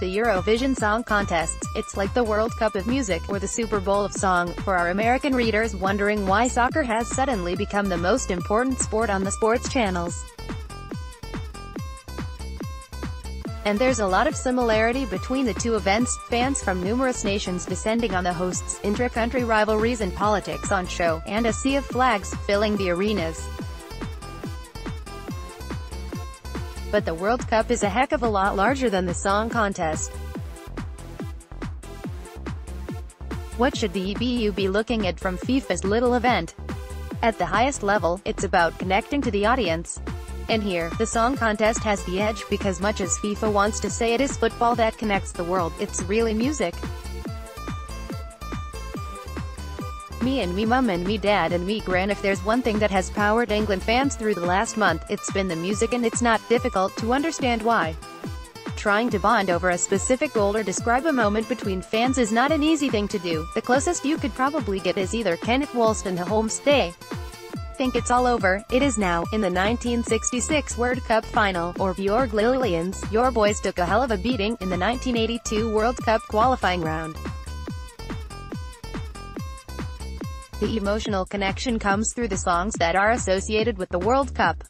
The Eurovision Song Contest, it's like the World Cup of music, or the Superbowl of Song, for our American readers wondering why soccer has suddenly become the most important sport on the sports channels. And there's a lot of similarity between the two events, fans from numerous nations descending on the hosts, intra-country rivalries and politics on show, and a sea of flags filling the arenas. But the World Cup is a heck of a lot larger than the song contest. What should the EBU be looking at from FIFA's little event? At the highest level, it's about connecting to the audience. And here, the song contest has the edge, because much as FIFA wants to say it is football that connects the world, it's really music. Me and me mum and me dad and me gran, if there's one thing that has powered England fans through the last month, it's been the music, and it's not difficult to understand why. Trying to bond over a specific goal or describe a moment between fans is not an easy thing to do. The closest you could probably get is either Kenneth Woolston Holmes' "They think it's all over, it is now," in the 1966 World Cup final, or Björg Lillian's "Your boys took a hell of a beating" in the 1982 World Cup qualifying round. The emotional connection comes through the songs that are associated with the World Cup.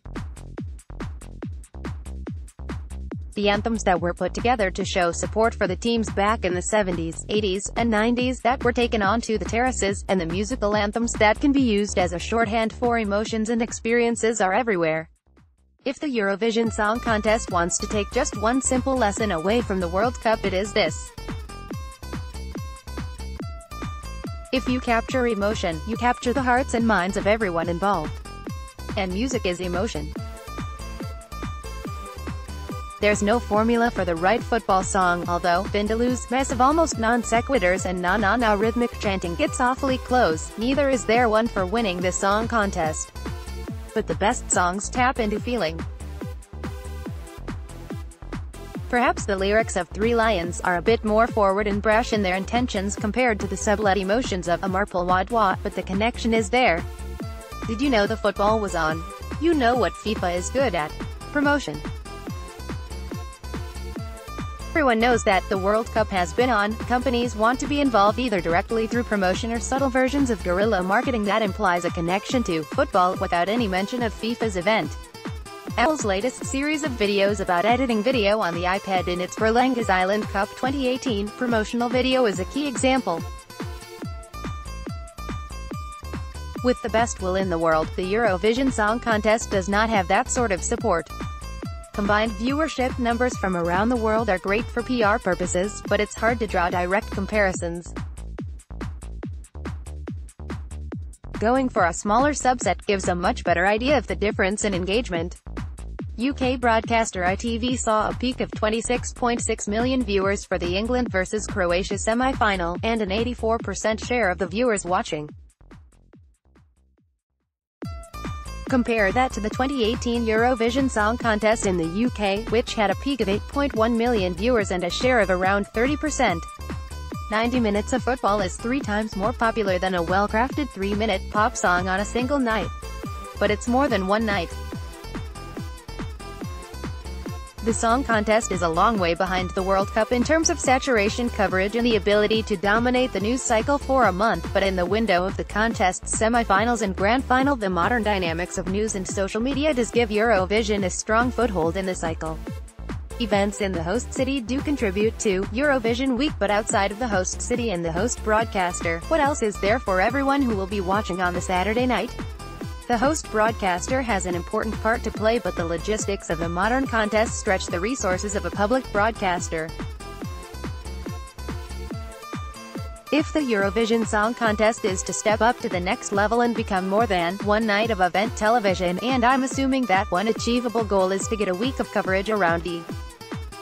The anthems that were put together to show support for the teams back in the 70s, 80s, and 90s that were taken onto the terraces, and the musical anthems that can be used as a shorthand for emotions and experiences are everywhere. If the Eurovision Song Contest wants to take just one simple lesson away from the World Cup, it is this: if you capture emotion, you capture the hearts and minds of everyone involved. And music is emotion. There's no formula for the right football song, although Vindaloo's mess of almost non-sequiturs and na-na-na rhythmic chanting gets awfully close. Neither is there one for winning the song contest. But the best songs tap into feeling. Perhaps the lyrics of Three Lions are a bit more forward and brash in their intentions compared to the sublet emotions of Amar Pulwadwa, but the connection is there. Did you know the football was on? You know what FIFA is good at: promotion. Everyone knows that the World Cup has been on. Companies want to be involved either directly through promotion or subtle versions of guerrilla marketing that implies a connection to football without any mention of FIFA's event. Apple's latest series of videos about editing video on the iPad in its Berlanga's Island Cup 2018 promotional video is a key example. With the best will in the world, the Eurovision Song Contest does not have that sort of support. Combined viewership numbers from around the world are great for PR purposes, but it's hard to draw direct comparisons. Going for a smaller subset gives a much better idea of the difference in engagement. UK broadcaster ITV saw a peak of 26.6 million viewers for the England vs Croatia semi-final, and an 84% share of the viewers watching. Compare that to the 2018 Eurovision Song Contest in the UK, which had a peak of 8.1 million viewers and a share of around 30%. 90 minutes of football is 3 times more popular than a well-crafted 3-minute pop song on a single night. But it's more than one night. The song contest is a long way behind the World Cup in terms of saturation coverage and the ability to dominate the news cycle for a month, but in the window of the contest's semi-finals and grand final, the modern dynamics of news and social media does give Eurovision a strong foothold in the cycle. Events in the host city do contribute to Eurovision Week, but outside of the host city and the host broadcaster, what else is there for everyone who will be watching on the Saturday night? The host broadcaster has an important part to play, but the logistics of a modern contest stretch the resources of a public broadcaster. If the Eurovision Song Contest is to step up to the next level and become more than one night of event television, and I'm assuming that one achievable goal is to get a week of coverage around the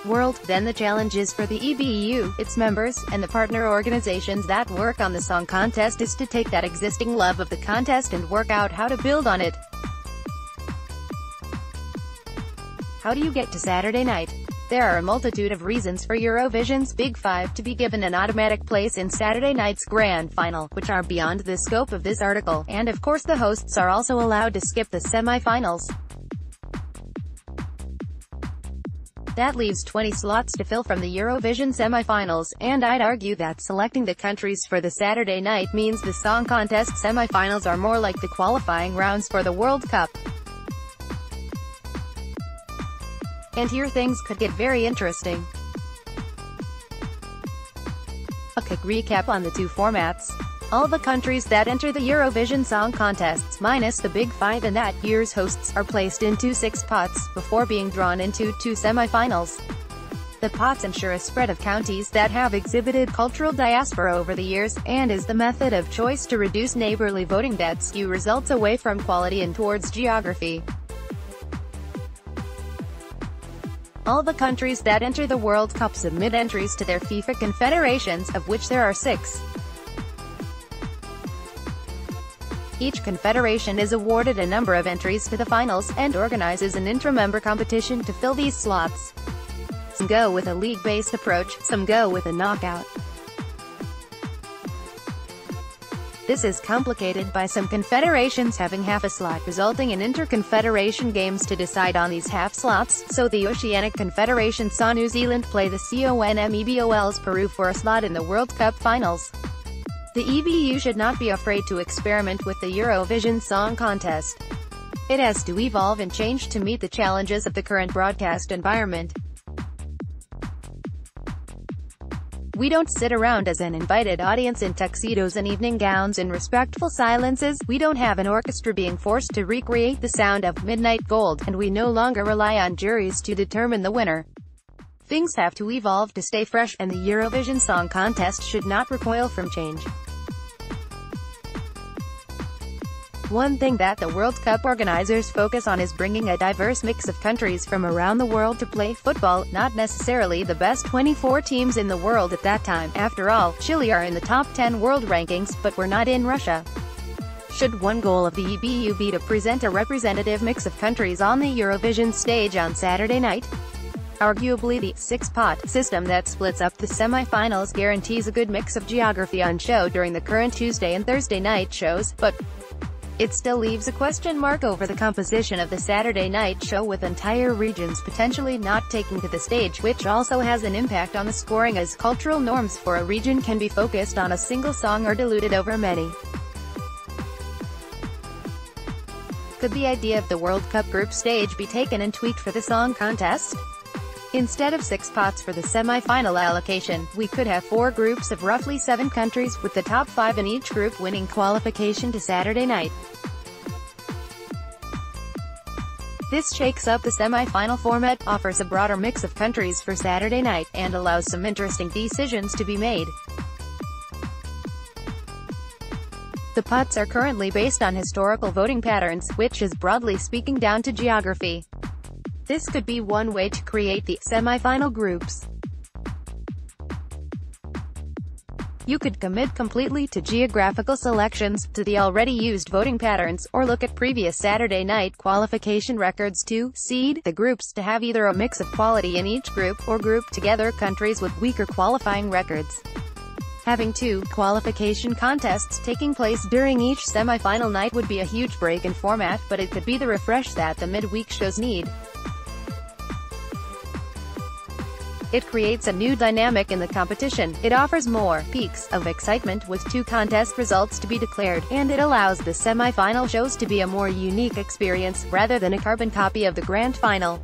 world, then the challenge is for the EBU, its members, and the partner organizations that work on the song contest is to take that existing love of the contest and work out how to build on it. How do you get to Saturday night? There are a multitude of reasons for Eurovision's Big Five to be given an automatic place in Saturday night's grand final, which are beyond the scope of this article, and of course the hosts are also allowed to skip the semi-finals. That leaves 20 slots to fill from the Eurovision semi-finals, and I'd argue that selecting the countries for the Saturday night means the Song Contest semi-finals are more like the qualifying rounds for the World Cup. And here things could get very interesting. A quick recap on the two formats. All the countries that enter the Eurovision Song Contests, minus the Big Five and that year's hosts, are placed into 6 pots, before being drawn into 2 semi-finals. The pots ensure a spread of counties that have exhibited cultural diaspora over the years, and is the method of choice to reduce neighborly voting that skew results away from quality and towards geography. All the countries that enter the World Cup submit entries to their FIFA confederations, of which there are 6. Each confederation is awarded a number of entries to the finals, and organizes an intra-member competition to fill these slots. Some go with a league-based approach, some go with a knockout. This is complicated by some confederations having half a slot, resulting in inter-confederation games to decide on these half slots, so the Oceanic Confederation saw New Zealand play the CONMEBOL's Peru for a slot in the World Cup finals. The EBU should not be afraid to experiment with the Eurovision Song Contest. It has to evolve and change to meet the challenges of the current broadcast environment. We don't sit around as an invited audience in tuxedos and evening gowns in respectful silences, we don't have an orchestra being forced to recreate the sound of Midnight Gold, and we no longer rely on juries to determine the winner. Things have to evolve to stay fresh, and the Eurovision Song Contest should not recoil from change. One thing that the World Cup organizers focus on is bringing a diverse mix of countries from around the world to play football, not necessarily the best 24 teams in the world at that time. After all, Chile are in the top 10 world rankings, but we're not in Russia. Should one goal of the EBU be to present a representative mix of countries on the Eurovision stage on Saturday night? Arguably the 6-pot system that splits up the semi-finals guarantees a good mix of geography on show during the current Tuesday and Thursday night shows, but it still leaves a question mark over the composition of the Saturday night show, with entire regions potentially not taking to the stage, which also has an impact on the scoring, as cultural norms for a region can be focused on a single song or diluted over many. Could the idea of the World Cup group stage be taken and tweaked for the Song Contest? Instead of 6 pots for the semi-final allocation, we could have 4 groups of roughly 7 countries, with the top 5 in each group winning qualification to Saturday night. This shakes up the semi-final format, offers a broader mix of countries for Saturday night, and allows some interesting decisions to be made. The pots are currently based on historical voting patterns, which is broadly speaking down to geography. This could be one way to create the semi-final groups. You could commit completely to geographical selections, to the already used voting patterns, or look at previous Saturday night qualification records to seed the groups to have either a mix of quality in each group, or group together countries with weaker qualifying records. Having 2 qualification contests taking place during each semi-final night would be a huge break in format, but it could be the refresh that the midweek shows need. It creates a new dynamic in the competition, it offers more peaks of excitement with 2 contest results to be declared, and it allows the semi-final shows to be a more unique experience, rather than a carbon copy of the grand final.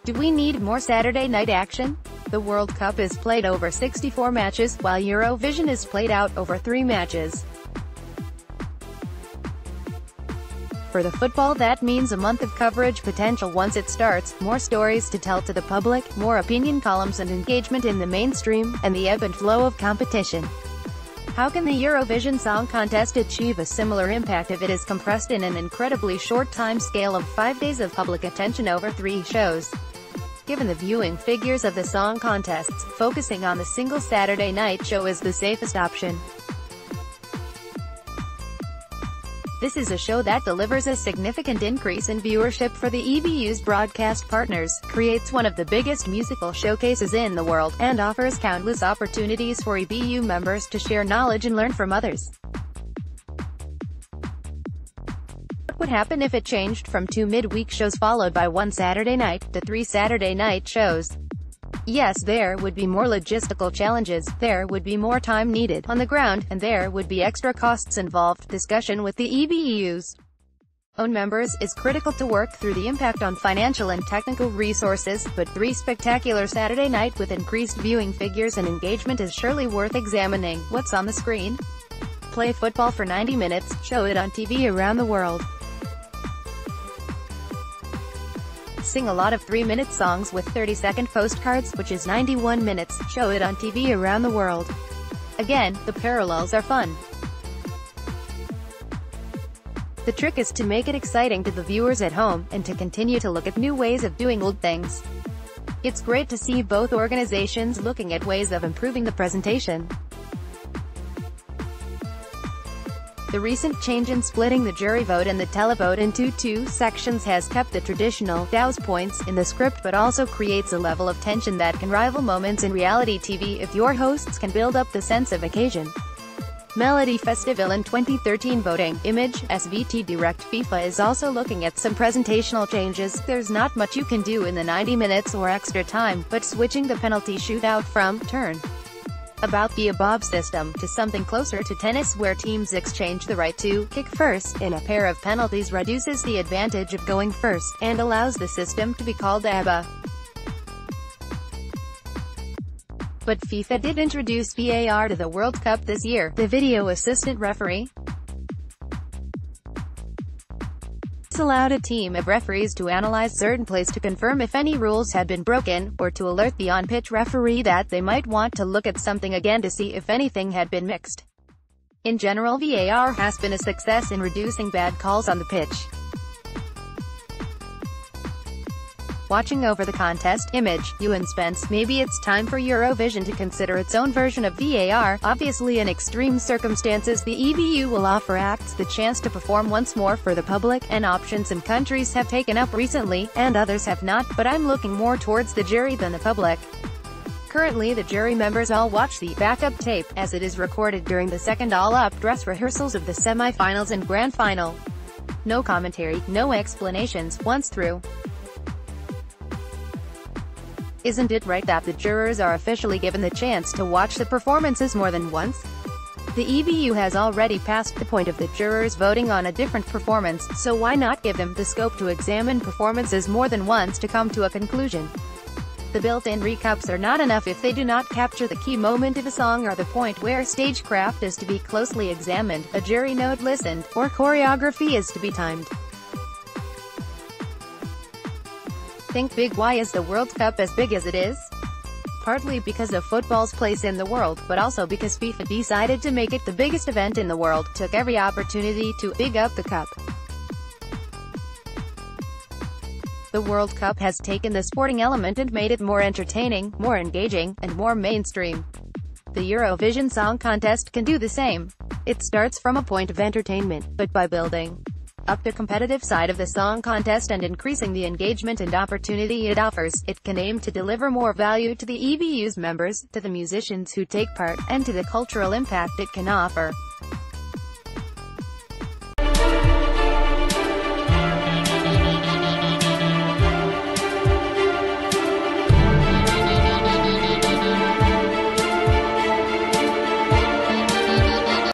Do we need more Saturday night action? The World Cup is played over 64 matches, while Eurovision is played out over 3 matches. For the football, that means a month of coverage potential once it starts, more stories to tell to the public, more opinion columns and engagement in the mainstream, and the ebb and flow of competition. How can the Eurovision Song Contest achieve a similar impact if it is compressed in an incredibly short time scale of 5 days of public attention over 3 shows? Given the viewing figures of the song contests, focusing on the single Saturday night show is the safest option. This is a show that delivers a significant increase in viewership for the EBU's broadcast partners, creates one of the biggest musical showcases in the world, and offers countless opportunities for EBU members to share knowledge and learn from others. What would happen if it changed from 2 midweek shows followed by 1 Saturday night, to 3 Saturday night shows? Yes, there would be more logistical challenges, there would be more time needed on the ground, and there would be extra costs involved. Discussion with the EBU's own members is critical to work through the impact on financial and technical resources, but 3 spectacular Saturday night with increased viewing figures and engagement is surely worth examining. What's on the screen? Play football for 90 minutes, show it on TV around the world. Sing a lot of 3-minute songs with 30-second postcards, which is 91 minutes, show it on TV around the world. Again, the parallels are fun. The trick is to make it exciting to the viewers at home, and to continue to look at new ways of doing old things. It's great to see both organizations looking at ways of improving the presentation. The recent change in splitting the jury vote and the televote into 2 sections has kept the traditional Dow's points in the script, but also creates a level of tension that can rival moments in reality TV if your hosts can build up the sense of occasion. Melody Festival in 2013 voting, Image, SVT Direct. FIFA is also looking at some presentational changes. There's not much you can do in the 90 minutes or extra time, but switching the penalty shootout from turn about the above system to something closer to tennis where teams exchange the right to kick first in a pair of penalties reduces the advantage of going first, and allows the system to be called ABBA. But FIFA did introduce VAR to the World Cup this year. The video assistant referee allowed a team of referees to analyze certain plays to confirm if any rules had been broken, or to alert the on-pitch referee that they might want to look at something again to see if anything had been mixed. In general, VAR has been a success in reducing bad calls on the pitch. Watching over the contest, Image, Ewan Spence. Maybe it's time for Eurovision to consider its own version of VAR. Obviously, in extreme circumstances, the EBU will offer acts the chance to perform once more for the public, and options some countries have taken up recently, and others have not, but I'm looking more towards the jury than the public. Currently, the jury members all watch the backup tape, as it is recorded during the second all-up dress rehearsals of the semi-finals and grand final. No commentary, no explanations, once through. Isn't it right that the jurors are officially given the chance to watch the performances more than once? The EBU has already passed the point of the jurors voting on a different performance, so why not give them the scope to examine performances more than once to come to a conclusion? The built-in recaps are not enough if they do not capture the key moment of a song or the point where stagecraft is to be closely examined, a jury note listened, or choreography is to be timed. Think big. Why is the World Cup as big as it is? Partly because of football's place in the world, but also because FIFA decided to make it the biggest event in the world, took every opportunity to big up the cup. The World Cup has taken the sporting element and made it more entertaining, more engaging, and more mainstream. The Eurovision Song Contest can do the same. It starts from a point of entertainment, but by building up the competitive side of the song contest and increasing the engagement and opportunity it offers, it can aim to deliver more value to the EBU's members, to the musicians who take part, and to the cultural impact it can offer.